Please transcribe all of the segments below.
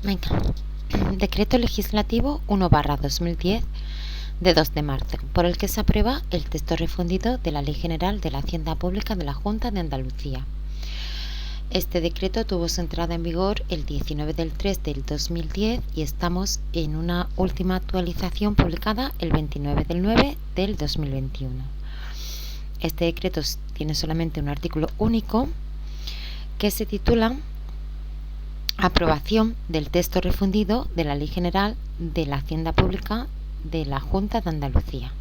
Venga. Decreto Legislativo 1/2010 de 2 de marzo, por el que se aprueba el texto refundido de la Ley General de la Hacienda Pública de la Junta de Andalucía. Este decreto tuvo su entrada en vigor el 19 del 3 del 2010 y estamos en una última actualización publicada el 29 del 9 del 2021. Este decreto tiene solamente un artículo único que se titula Aprobación del texto refundido de la Ley General de la Hacienda Pública de la Junta de Andalucía.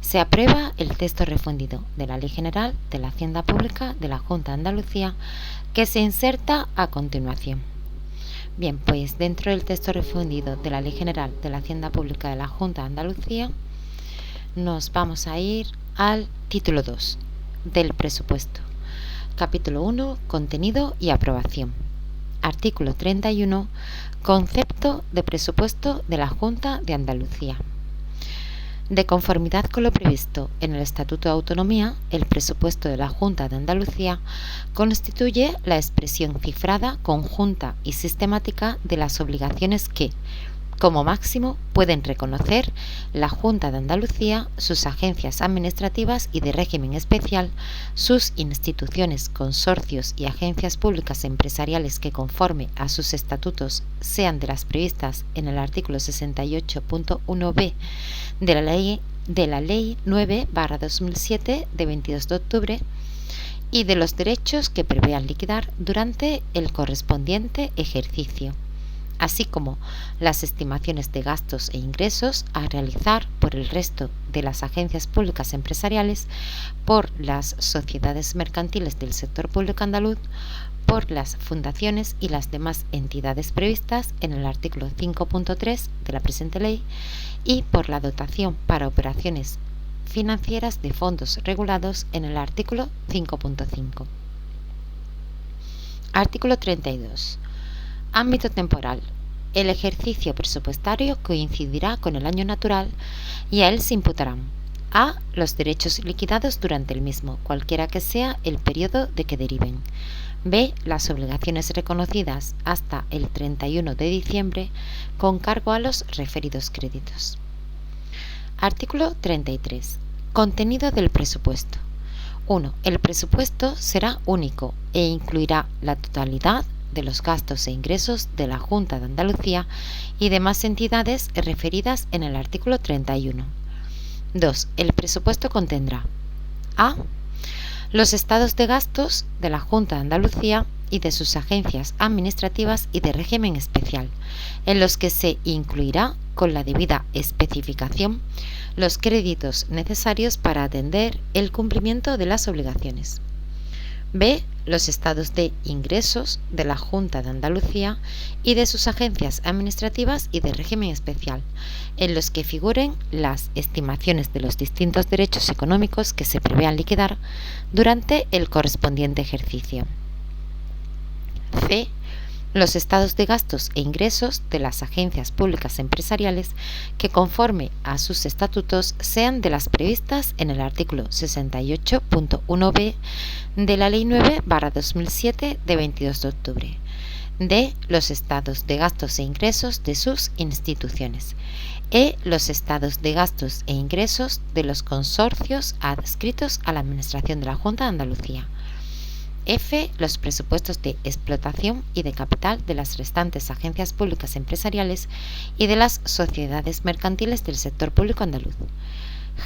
Se aprueba el texto refundido de la Ley General de la Hacienda Pública de la Junta de Andalucía, que se inserta a continuación. Bien, pues dentro del texto refundido de la Ley General de la Hacienda Pública de la Junta de Andalucía, nos vamos a ir al título 2 del presupuesto. Capítulo 1, contenido y aprobación. Artículo 31, concepto de presupuesto de la Junta de Andalucía. De conformidad con lo previsto en el Estatuto de Autonomía, el presupuesto de la Junta de Andalucía constituye la expresión cifrada, conjunta y sistemática de las obligaciones que, como máximo, pueden reconocer la Junta de Andalucía, sus agencias administrativas y de régimen especial, sus instituciones, consorcios y agencias públicas empresariales que, conforme a sus estatutos, sean de las previstas en el artículo 68.1b de la Ley 9/2007 de 22 de octubre, y de los derechos que prevean liquidar durante el correspondiente ejercicio, así como las estimaciones de gastos e ingresos a realizar por el resto de las agencias públicas empresariales, por las sociedades mercantiles del sector público andaluz, por las fundaciones y las demás entidades previstas en el artículo 5.3 de la presente ley, y por la dotación para operaciones financieras de fondos regulados en el artículo 5.5. Artículo 32. Ámbito temporal. El ejercicio presupuestario coincidirá con el año natural y a él se imputarán: a. los derechos liquidados durante el mismo, cualquiera que sea el periodo de que deriven; b. las obligaciones reconocidas hasta el 31 de diciembre con cargo a los referidos créditos. Artículo 33. Contenido del presupuesto. 1. El presupuesto será único e incluirá la totalidad de los gastos e ingresos de la Junta de Andalucía y demás entidades referidas en el artículo 31. 2. El presupuesto contendrá: a. los estados de gastos de la Junta de Andalucía y de sus agencias administrativas y de régimen especial, en los que se incluirá, con la debida especificación, los créditos necesarios para atender el cumplimiento de las obligaciones. b. los estados de ingresos de la Junta de Andalucía y de sus agencias administrativas y de régimen especial, en los que figuren las estimaciones de los distintos derechos económicos que se prevean liquidar durante el correspondiente ejercicio. c. los estados de gastos e ingresos de las agencias públicas empresariales que, conforme a sus estatutos, sean de las previstas en el artículo 68.1b de la Ley 9/2007 de 22 de octubre. d. los estados de gastos e ingresos de sus instituciones. e. los estados de gastos e ingresos de los consorcios adscritos a la Administración de la Junta de Andalucía. f. los presupuestos de explotación y de capital de las restantes agencias públicas empresariales y de las sociedades mercantiles del sector público andaluz.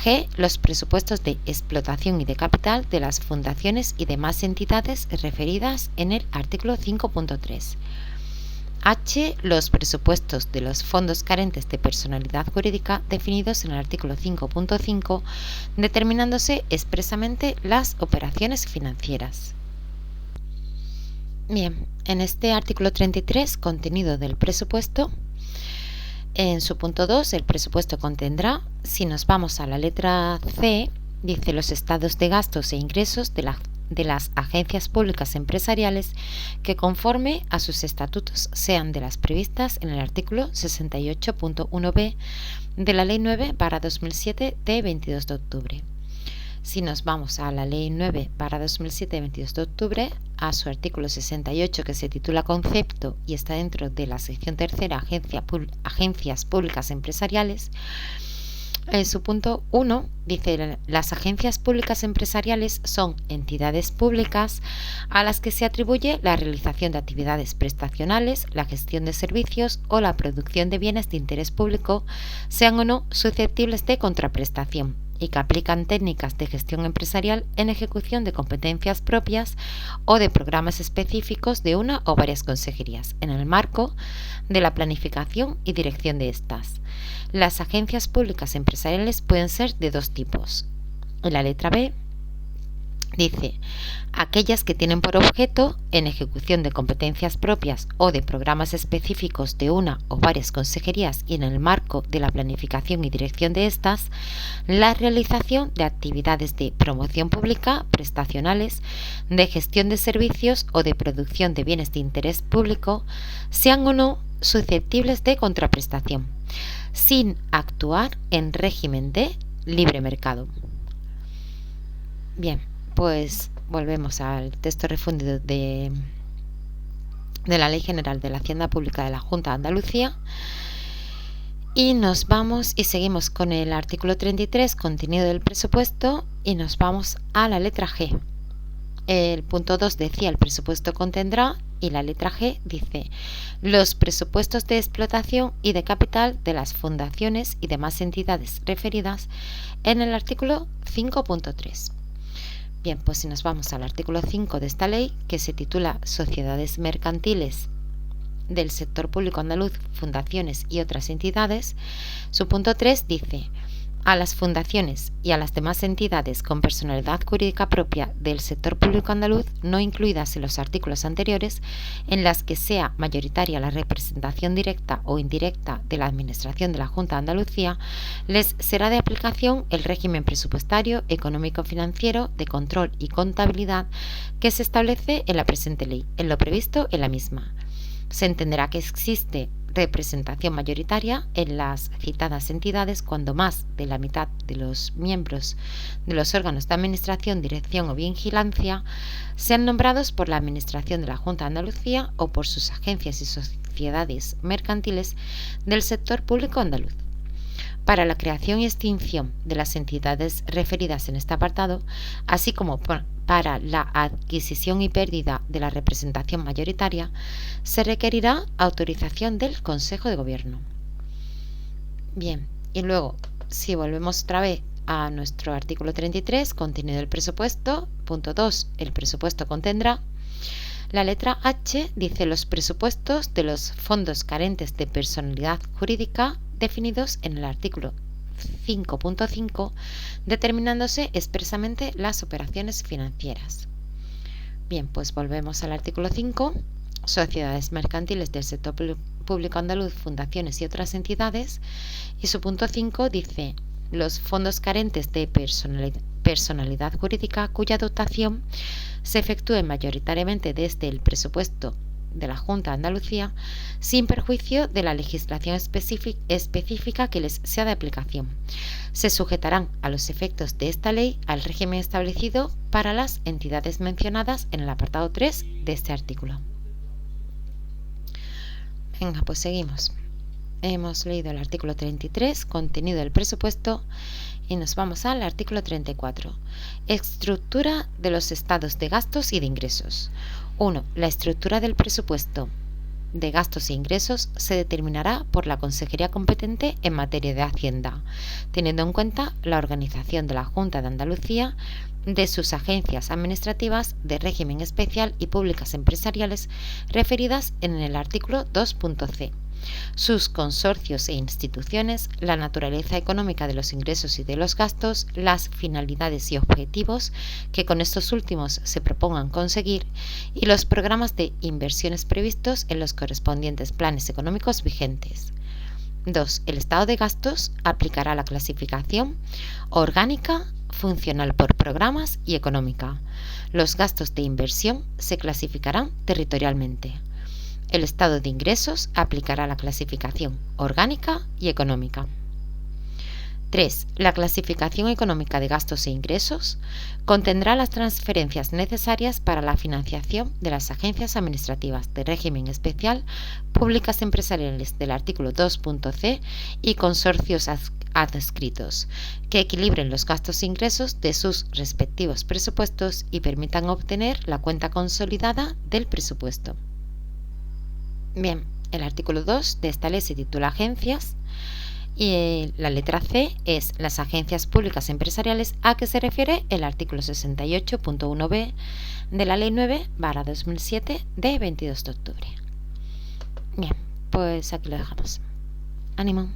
g. los presupuestos de explotación y de capital de las fundaciones y demás entidades referidas en el artículo 5.3. h. los presupuestos de los fondos carentes de personalidad jurídica definidos en el artículo 5.5, determinándose expresamente las operaciones financieras. Bien, en este artículo 33, contenido del presupuesto, en su punto 2, el presupuesto contendrá, si nos vamos a la letra C, dice los estados de gastos e ingresos de las agencias públicas empresariales que, conforme a sus estatutos, sean de las previstas en el artículo 68.1b de la Ley 9/2007 de 22 de octubre. Si nos vamos a la Ley 9/2007 de 22 de octubre, a su artículo 68, que se titula Concepto y está dentro de la sección tercera, Agencias Públicas Empresariales. Su punto 1 dice: las agencias públicas empresariales son entidades públicas a las que se atribuye la realización de actividades prestacionales, la gestión de servicios o la producción de bienes de interés público, sean o no susceptibles de contraprestación, y que aplican técnicas de gestión empresarial en ejecución de competencias propias o de programas específicos de una o varias consejerías, en el marco de la planificación y dirección de estas. Las agencias públicas empresariales pueden ser de dos tipos. En la letra B dice: aquellas que tienen por objeto, en ejecución de competencias propias o de programas específicos de una o varias consejerías y en el marco de la planificación y dirección de estas, la realización de actividades de promoción pública, prestacionales, de gestión de servicios o de producción de bienes de interés público, sean o no susceptibles de contraprestación, sin actuar en régimen de libre mercado. Bien, pues volvemos al texto refundido de la Ley General de la Hacienda Pública de la Junta de Andalucía, y nos vamos y seguimos con el artículo 33, contenido del presupuesto, y nos vamos a la letra G. El punto 2 decía: el presupuesto contendrá, y la letra G dice: los presupuestos de explotación y de capital de las fundaciones y demás entidades referidas en el artículo 5.3. Bien, pues si nos vamos al artículo 5 de esta ley, que se titula Sociedades mercantiles del sector público andaluz, fundaciones y otras entidades, su punto 3 dice: a las fundaciones y a las demás entidades con personalidad jurídica propia del sector público andaluz, no incluidas en los artículos anteriores, en las que sea mayoritaria la representación directa o indirecta de la Administración de la Junta de Andalucía, les será de aplicación el régimen presupuestario, económico-financiero, de control y contabilidad que se establece en la presente ley, en lo previsto en la misma. Se entenderá que existe representación mayoritaria en las citadas entidades cuando más de la mitad de los miembros de los órganos de administración, dirección o vigilancia sean nombrados por la Administración de la Junta de Andalucía o por sus agencias y sociedades mercantiles del sector público andaluz. Para la creación y extinción de las entidades referidas en este apartado, así como para la adquisición y pérdida de la representación mayoritaria, se requerirá autorización del Consejo de Gobierno. Bien, y luego, si volvemos otra vez a nuestro artículo 33, contenido del presupuesto, punto 2, el presupuesto contendrá. La letra H dice: los presupuestos de los fondos carentes de personalidad jurídica definidos en el artículo 5.5, determinándose expresamente las operaciones financieras. Bien, pues volvemos al artículo 5, sociedades mercantiles del sector público andaluz, fundaciones y otras entidades, y su punto 5 dice: los fondos carentes de personalidad jurídica cuya dotación se efectúe mayoritariamente desde el presupuesto de la Junta de Andalucía, sin perjuicio de la legislación específica que les sea de aplicación. Se sujetarán a los efectos de esta ley al régimen establecido para las entidades mencionadas en el apartado 3 de este artículo. Venga, pues seguimos. Hemos leído el artículo 33, contenido del presupuesto, y nos vamos al artículo 34. Estructura de los estados de gastos y de ingresos. 1. La estructura del presupuesto de gastos e ingresos se determinará por la consejería competente en materia de Hacienda, teniendo en cuenta la organización de la Junta de Andalucía, de sus agencias administrativas de régimen especial y públicas empresariales referidas en el artículo 2.c, sus consorcios e instituciones, la naturaleza económica de los ingresos y de los gastos, las finalidades y objetivos que con estos últimos se propongan conseguir y los programas de inversiones previstos en los correspondientes planes económicos vigentes. 2. El estado de gastos aplicará la clasificación orgánica, funcional por programas y económica. Los gastos de inversión se clasificarán territorialmente. El estado de ingresos aplicará la clasificación orgánica y económica. 3. La clasificación económica de gastos e ingresos contendrá las transferencias necesarias para la financiación de las agencias administrativas de régimen especial públicas empresariales del artículo 2.c y consorcios adscritos, que equilibren los gastos e ingresos de sus respectivos presupuestos y permitan obtener la cuenta consolidada del presupuesto. Bien, el artículo 2 de esta ley se titula Agencias y la letra C es las agencias públicas empresariales, a que se refiere el artículo 68.1b de la Ley 9/2007 de 22 de octubre. Bien, pues aquí lo dejamos. Ánimo.